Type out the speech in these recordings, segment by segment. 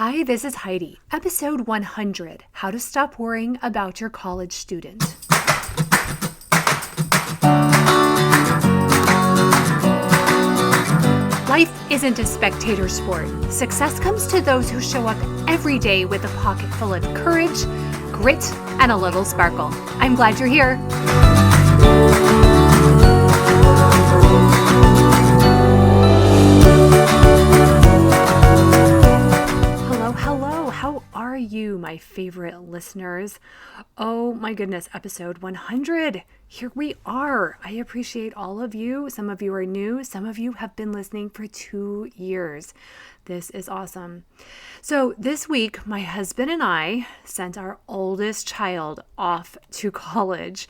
Hi, this is Heidi. Episode 100, How to Stop Worrying About Your College Student. Life isn't a spectator sport. Success comes to those who show up every day with a pocket full of courage, grit, and a little sparkle. I'm glad you're here. Hello. How are you, my favorite listeners? Oh my goodness, episode 100. Here we are. I appreciate all of you. Some of you are new. Some of you have been listening for 2 years. This is awesome. So this week, my husband and I sent our oldest child off to college.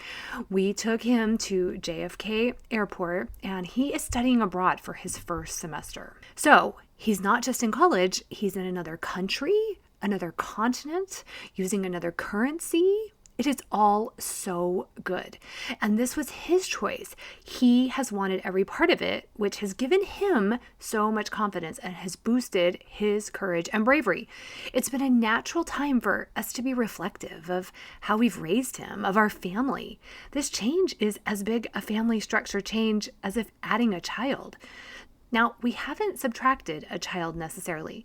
We took him to JFK Airport, and he is studying abroad for his first semester. So he's not just in college, he's in another country, another continent, using another currency. It is all so good. And this was his choice. He has wanted every part of it, which has given him so much confidence and has boosted his courage and bravery. It's been a natural time for us to be reflective of how we've raised him, of our family. This change is as big a family structure change as if adding a child. Now, we haven't subtracted a child necessarily,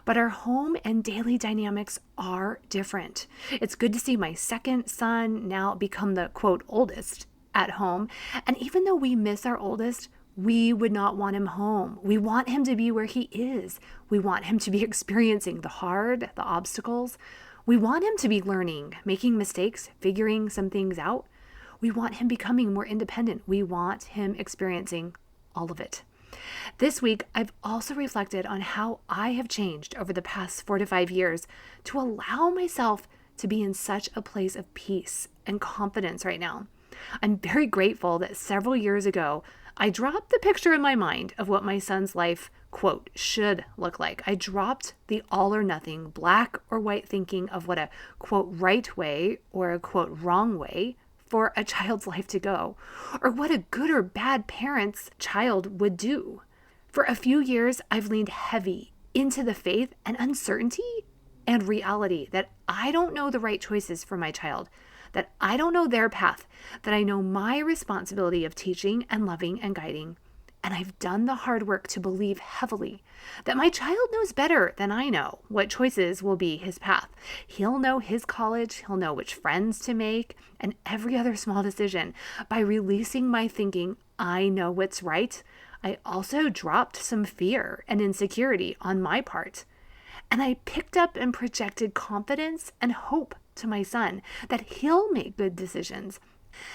but our home and daily dynamics are different. It's good to see my second son now become the, quote, oldest at home. And even though we miss our oldest, we would not want him home. We want him to be where he is. We want him to be experiencing the obstacles. We want him to be learning, making mistakes, figuring some things out. We want him becoming more independent. We want him experiencing all of it. This week, I've also reflected on how I have changed over the past 4 to 5 years to allow myself to be in such a place of peace and confidence right now. I'm very grateful that several years ago, I dropped the picture in my mind of what my son's life, quote, should look like. I dropped the all or nothing, black or white thinking of what a, quote, right way or a, quote, wrong way for a child's life to go, or what a good or bad parent's child would do. For a few years, I've leaned heavy into the faith and uncertainty and reality that I don't know the right choices for my child, that I don't know their path, that I know my responsibility of teaching and loving and guiding. And I've done the hard work to believe heavily that my child knows better than I know what choices will be his path. He'll know his college, he'll know which friends to make, and every other small decision. By releasing my thinking, I know what's right, I also dropped some fear and insecurity on my part. And I picked up and projected confidence and hope to my son that he'll make good decisions,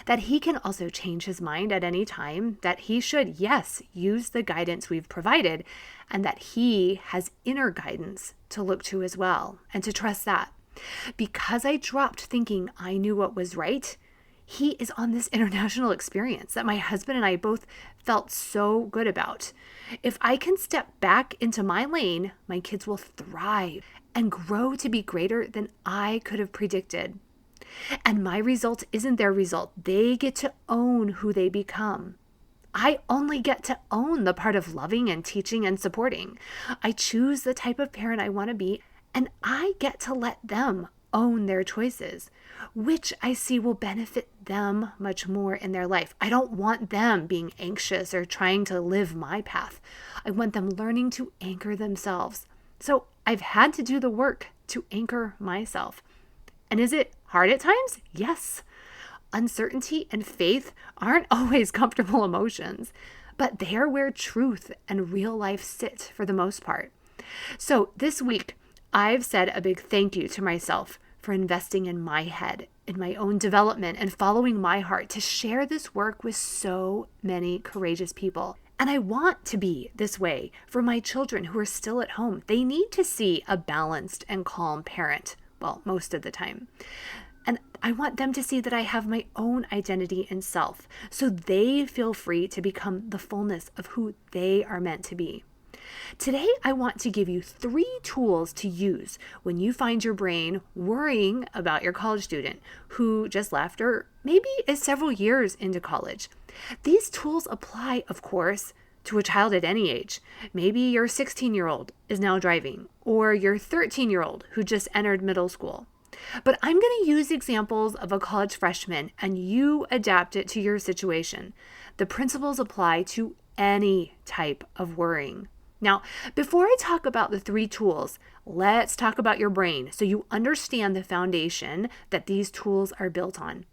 that he can also change his mind at any time, that he should, yes, use the guidance we've provided, and that he has inner guidance to look to as well, and to trust that. Because I dropped thinking I knew what was right, he is on this international experience that my husband and I both felt so good about. If I can step back into my lane, my kids will thrive and grow to be greater than I could have predicted. And my result isn't their result. They get to own who they become. I only get to own the part of loving and teaching and supporting. I choose the type of parent I want to be, and I get to let them own their choices, which I see will benefit them much more in their life. I don't want them being anxious or trying to live my path. I want them learning to anchor themselves. So I've had to do the work to anchor myself. And is it hard at times? Yes. Uncertainty and faith aren't always comfortable emotions, but they are where truth and real life sit for the most part. So this week, I've said a big thank you to myself for investing in my head, in my own development, and following my heart to share this work with so many courageous people. And I want to be this way for my children who are still at home. They need to see a balanced and calm parent. Well, most of the time. And I want them to see that I have my own identity and self, so they feel free to become the fullness of who they are meant to be. Today, I want to give you 3 tools to use when you find your brain worrying about your college student who just left or maybe is several years into college. These tools apply, of course, to a child at any age. Maybe your 16-year-old is now driving, or your 13-year-old who just entered middle school. But I'm going to use examples of a college freshman and you adapt it to your situation. The principles apply to any type of worrying. Now, before I talk about the 3 tools, let's talk about your brain so you understand the foundation that these tools are built on.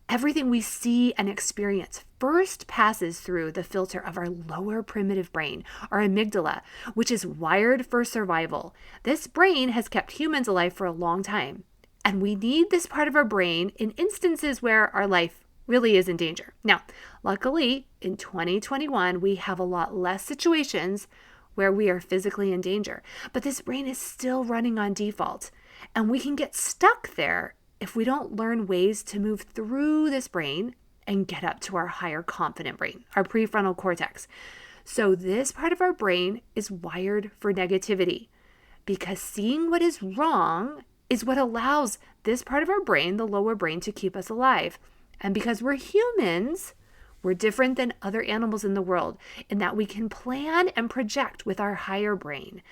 Everything we see and experience first passes through the filter of our lower primitive brain, our amygdala, which is wired for survival. This brain has kept humans alive for a long time, and we need this part of our brain in instances where our life really is in danger. Now, luckily, in 2021, we have a lot less situations where we are physically in danger, but this brain is still running on default, and we can get stuck there if we don't learn ways to move through this brain and get up to our higher confident brain, our prefrontal cortex. So this part of our brain is wired for negativity because seeing what is wrong is what allows this part of our brain, the lower brain, to keep us alive. And because we're humans, we're different than other animals in the world in that we can plan and project with our higher brain.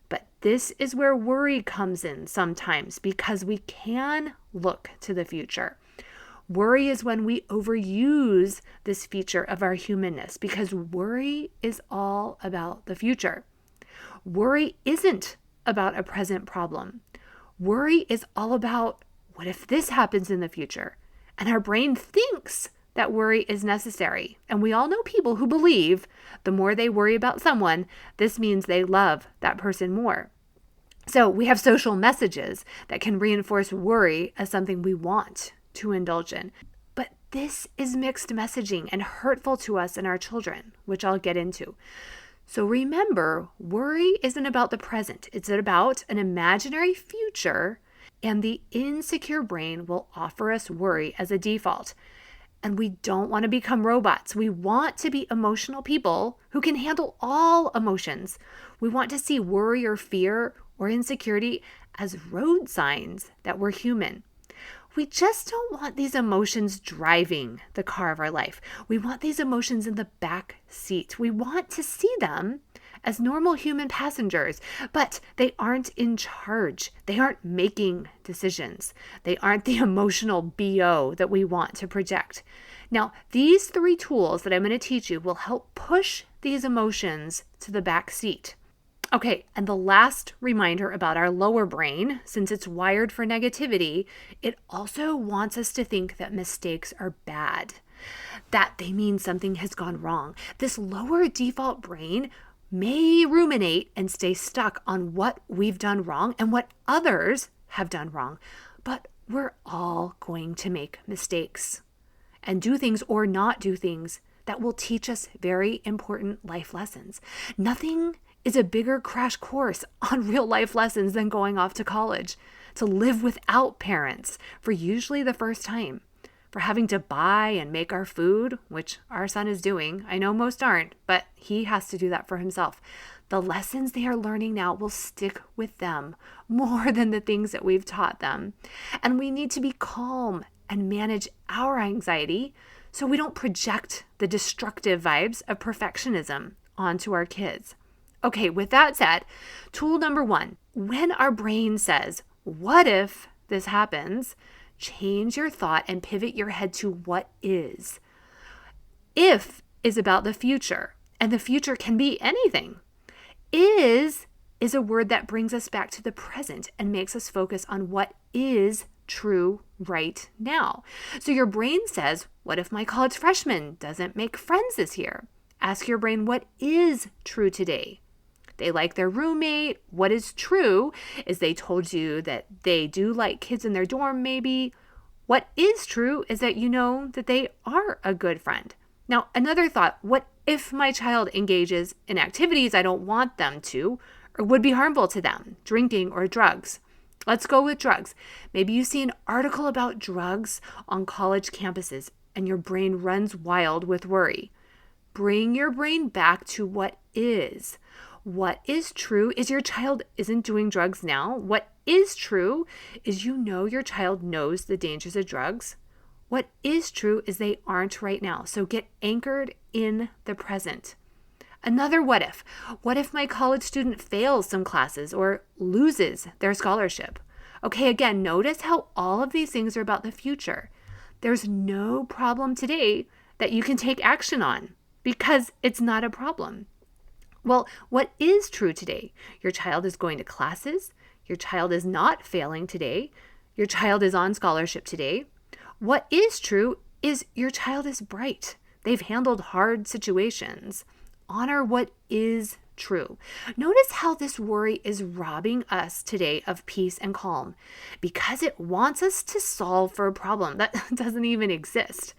But this is where worry comes in sometimes because we can look to the future. Worry is when we overuse this feature of our humanness because worry is all about the future. Worry isn't about a present problem. Worry is all about what if this happens in the future? And our brain thinks that worry is necessary. And we all know people who believe the more they worry about someone, this means they love that person more. So we have social messages that can reinforce worry as something we want to indulge in. But this is mixed messaging and hurtful to us and our children, which I'll get into. So remember, worry isn't about the present. It's about an imaginary future, and the insecure brain will offer us worry as a default. And we don't want to become robots. We want to be emotional people who can handle all emotions. We want to see worry or fear or insecurity as road signs that we're human. We just don't want these emotions driving the car of our life. We want these emotions in the back seat. We want to see them as normal human passengers, but they aren't in charge. They aren't making decisions. They aren't the emotional BO that we want to project. Now, these 3 tools that I'm going to teach you will help push these emotions to the back seat. Okay, and the last reminder about our lower brain, since it's wired for negativity, it also wants us to think that mistakes are bad, that they mean something has gone wrong. This lower default brain may ruminate and stay stuck on what we've done wrong and what others have done wrong. But we're all going to make mistakes and do things or not do things that will teach us very important life lessons. Nothing is a bigger crash course on real life lessons than going off to college, to live without parents for usually the first time, for having to buy and make our food, which our son is doing. I know most aren't, but he has to do that for himself. The lessons they are learning now will stick with them more than the things that we've taught them. And we need to be calm and manage our anxiety so we don't project the destructive vibes of perfectionism onto our kids. Okay, with that said, tool number 1, when our brain says, what if this happens? Change your thought and pivot your head to what is. If is about the future, and the future can be anything. Is a word that brings us back to the present and makes us focus on what is true right now. So your brain says, what if my college freshman doesn't make friends this year? Ask your brain, what is true today? They like their roommate. What is true is they told you that they do like kids in their dorm maybe. What is true is that you know that they are a good friend. Now, another thought, what if my child engages in activities I don't want them to or would be harmful to them, drinking or drugs? Let's go with drugs. Maybe you see an article about drugs on college campuses and your brain runs wild with worry. Bring your brain back to what is. What is true is your child isn't doing drugs now. What is true is you know your child knows the dangers of drugs. What is true is they aren't right now. So get anchored in the present. Another what if. What if my college student fails some classes or loses their scholarship? Okay, again, notice how all of these things are about the future. There's no problem today that you can take action on because it's not a problem. Well, what is true today? Your child is going to classes. Your child is not failing today. Your child is on scholarship today. What is true is your child is bright. They've handled hard situations. Honor what is true. Notice how this worry is robbing us today of peace and calm because it wants us to solve for a problem that doesn't even exist.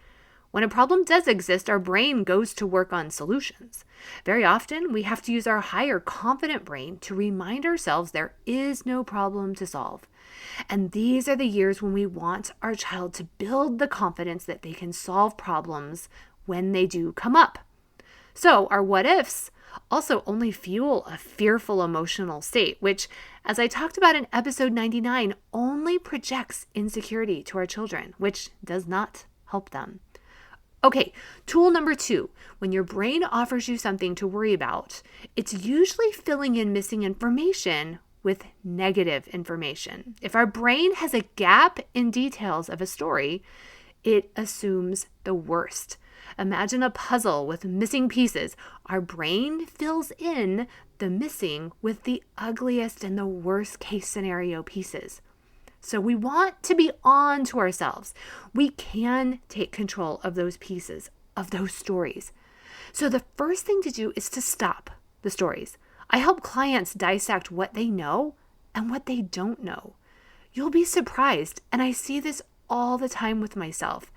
When a problem does exist, our brain goes to work on solutions. Very often, we have to use our higher confident brain to remind ourselves there is no problem to solve. And these are the years when we want our child to build the confidence that they can solve problems when they do come up. So our what ifs also only fuel a fearful emotional state, which, as I talked about in episode 99, only projects insecurity to our children, which does not help them. Okay, tool number 2. When your brain offers you something to worry about, it's usually filling in missing information with negative information. If our brain has a gap in details of a story, it assumes the worst. Imagine a puzzle with missing pieces. Our brain fills in the missing with the ugliest and the worst case scenario pieces. So we want to be on to ourselves. We can take control of those pieces, of those stories. So the first thing to do is to stop the stories. I help clients dissect what they know and what they don't know. You'll be surprised, and I see this all the time with myself.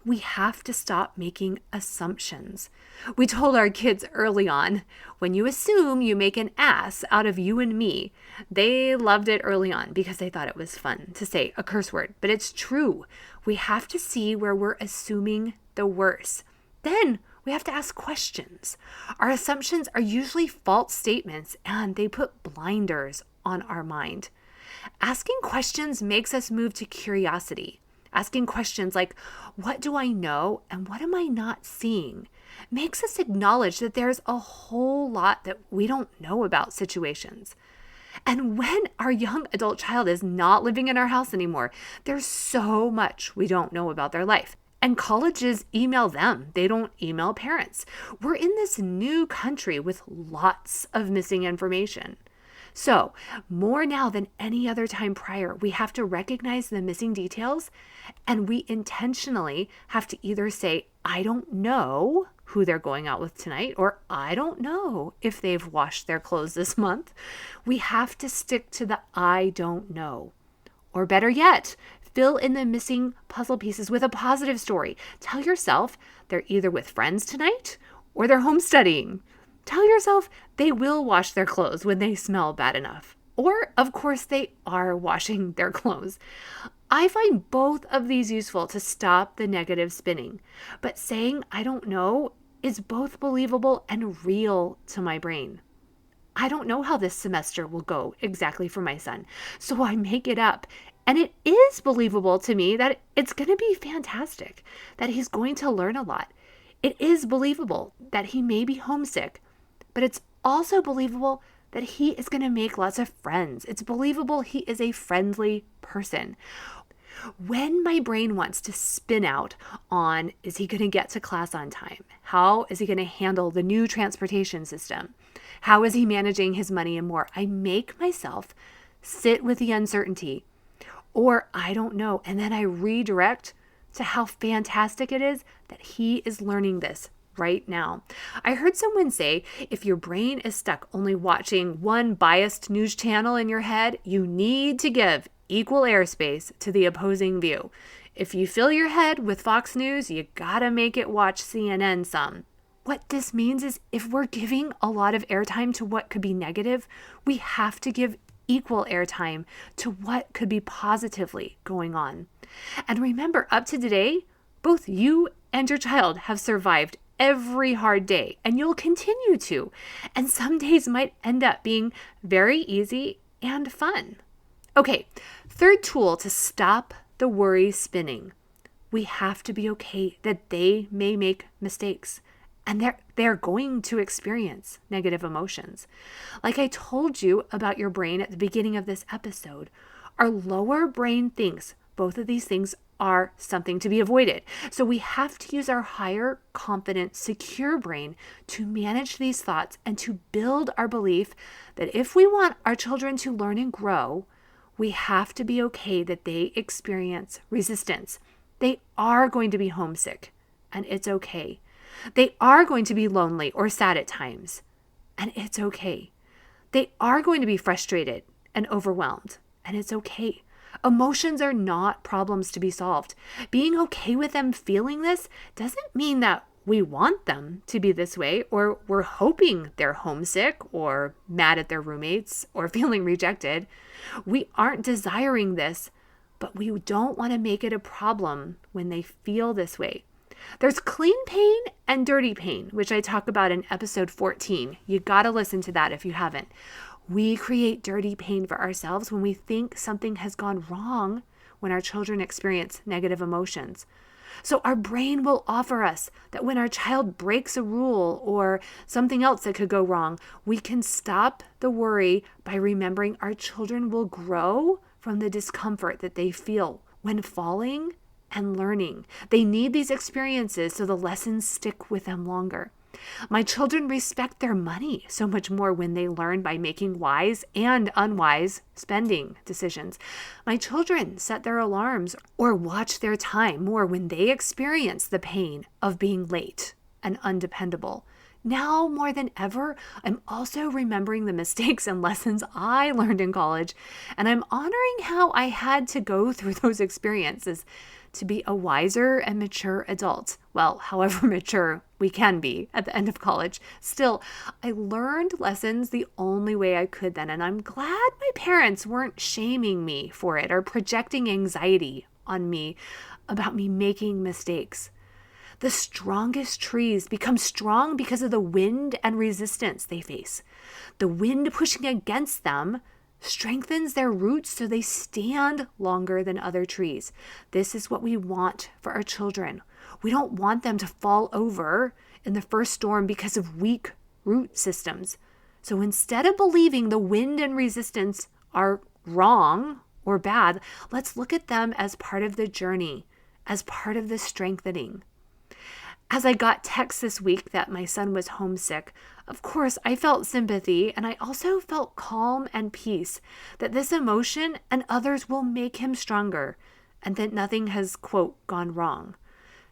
We have to stop making assumptions. We told our kids early on, when you assume, you make an ass out of you and me. They loved it early on because they thought it was fun to say a curse word, but it's true. We have to see where we're assuming the worst. Then we have to ask questions. Our assumptions are usually false statements and they put blinders on our mind. Asking questions makes us move to curiosity. Asking questions like, what do I know and what am I not seeing? Makes us acknowledge that there's a whole lot that we don't know about situations. And when our young adult child is not living in our house anymore, there's so much we don't know about their life. And colleges email them. They don't email parents. We're in this new country with lots of missing information. So, more now than any other time prior, we have to recognize the missing details, and we intentionally have to either say, I don't know who they're going out with tonight, or I don't know if they've washed their clothes this month. We have to stick to the I don't know. Or better yet, fill in the missing puzzle pieces with a positive story. Tell yourself they're either with friends tonight or they're home studying. Tell yourself they will wash their clothes when they smell bad enough. Or, of course, they are washing their clothes. I find both of these useful to stop the negative spinning. But saying I don't know is both believable and real to my brain. I don't know how this semester will go exactly for my son, so I make it up. And it is believable to me that it's going to be fantastic, that he's going to learn a lot. It is believable that he may be homesick. But it's also believable that he is going to make lots of friends. It's believable he is a friendly person. When my brain wants to spin out on, is he going to get to class on time? How is he going to handle the new transportation system? How is he managing his money and more? I make myself sit with the uncertainty, or I don't know. And then I redirect to how fantastic it is that he is learning this right now. I heard someone say, if your brain is stuck only watching one biased news channel in your head, you need to give equal airspace to the opposing view. If you fill your head with Fox News, you gotta make it watch CNN some. What this means is if we're giving a lot of airtime to what could be negative, we have to give equal airtime to what could be positively going on. And remember, up to today, both you and your child have survived every hard day, and you'll continue to. And some days might end up being very easy and fun. Okay, third tool to stop the worry spinning. We have to be okay that they may make mistakes. And they're going to experience negative emotions. Like I told you about your brain at the beginning of this episode, our lower brain thinks both of these things are something to be avoided. So we have to use our higher, confident, secure brain to manage these thoughts and to build our belief that if we want our children to learn and grow, we have to be okay that they experience resistance. They are going to be homesick, and it's okay. They are going to be lonely or sad at times, and it's okay. They are going to be frustrated and overwhelmed, and it's okay. Emotions are not problems to be solved. Being okay with them feeling this doesn't mean that we want them to be this way, or we're hoping they're homesick or mad at their roommates or feeling rejected. We aren't desiring this, but we don't want to make it a problem when they feel this way. There's clean pain and dirty pain, which I talk about in episode 14. You got to listen to that if you haven't. We create dirty pain for ourselves when we think something has gone wrong when our children experience negative emotions. So our brain will offer us that when our child breaks a rule or something else that could go wrong, we can stop the worry by remembering our children will grow from the discomfort that they feel when falling and learning. They need these experiences so the lessons stick with them longer. My children respect their money so much more when they learn by making wise and unwise spending decisions. My children set their alarms or watch their time more when they experience the pain of being late and undependable. Now more than ever, I'm also remembering the mistakes and lessons I learned in college, and I'm honoring how I had to go through those experiences to be a wiser and mature adult. Well, however mature we can be at the end of college. Still, I learned lessons the only way I could then, and I'm glad my parents weren't shaming me for it or projecting anxiety on me about me making mistakes. The strongest trees become strong because of the wind and resistance they face. The wind pushing against them strengthens their roots so they stand longer than other trees. This is what we want for our children. We don't want them to fall over in the first storm because of weak root systems. So instead of believing the wind and resistance are wrong or bad, let's look at them as part of the journey, as part of the strengthening. As I got texts this week that my son was homesick, of course, I felt sympathy, and I also felt calm and peace that this emotion and others will make him stronger, and that nothing has, quote, gone wrong.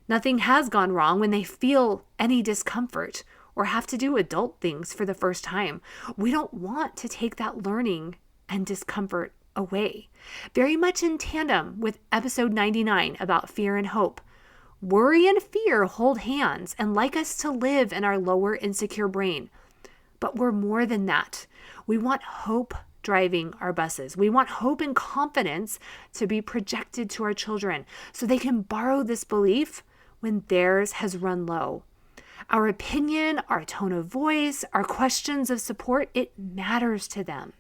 Nothing has gone wrong when they feel any discomfort or have to do adult things for the first time. We don't want to take that learning and discomfort away. Very much in tandem with episode 99 about fear and hope. Worry and fear hold hands and like us to live in our lower insecure brain. But we're more than that. We want hope driving our buses. We want hope and confidence to be projected to our children so they can borrow this belief when theirs has run low. Our opinion, our tone of voice, our questions of support, it matters to them.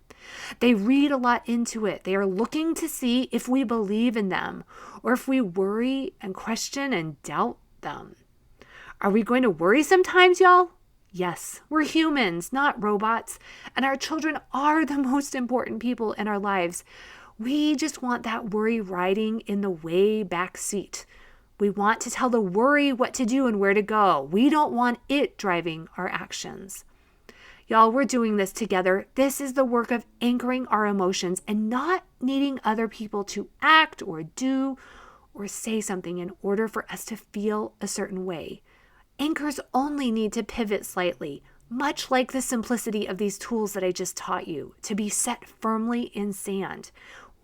They read a lot into it. They are looking to see if we believe in them or if we worry and question and doubt them. Are we going to worry sometimes, y'all? Yes, we're humans, not robots, and our children are the most important people in our lives. We just want that worry riding in the way back seat. We want to tell the worry what to do and where to go. We don't want it driving our actions. Y'all, we're doing this together. This is the work of anchoring our emotions and not needing other people to act or do or say something in order for us to feel a certain way. Anchors only need to pivot slightly, much like the simplicity of these tools that I just taught you, to be set firmly in sand.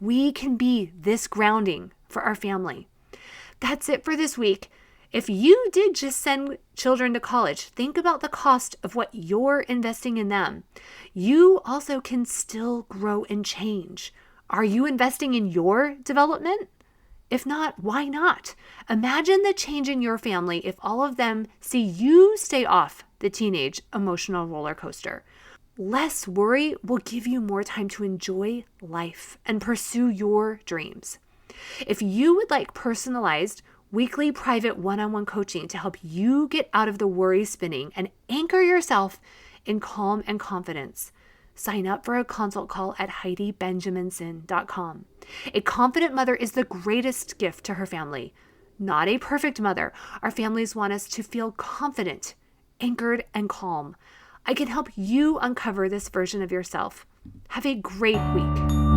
We can be this grounding for our family. That's it for this week. If you did just send children to college, think about the cost of what you're investing in them. You also can still grow and change. Are you investing in your development? If not, why not? Imagine the change in your family if all of them see you stay off the teenage emotional roller coaster. Less worry will give you more time to enjoy life and pursue your dreams. If you would like personalized weekly private one-on-one coaching to help you get out of the worry spinning and anchor yourself in calm and confidence. Sign up for a consult call at HeidiBenjaminson.com. A confident mother is the greatest gift to her family. Not a perfect mother. Our families want us to feel confident, anchored, and calm. I can help you uncover this version of yourself. Have a great week.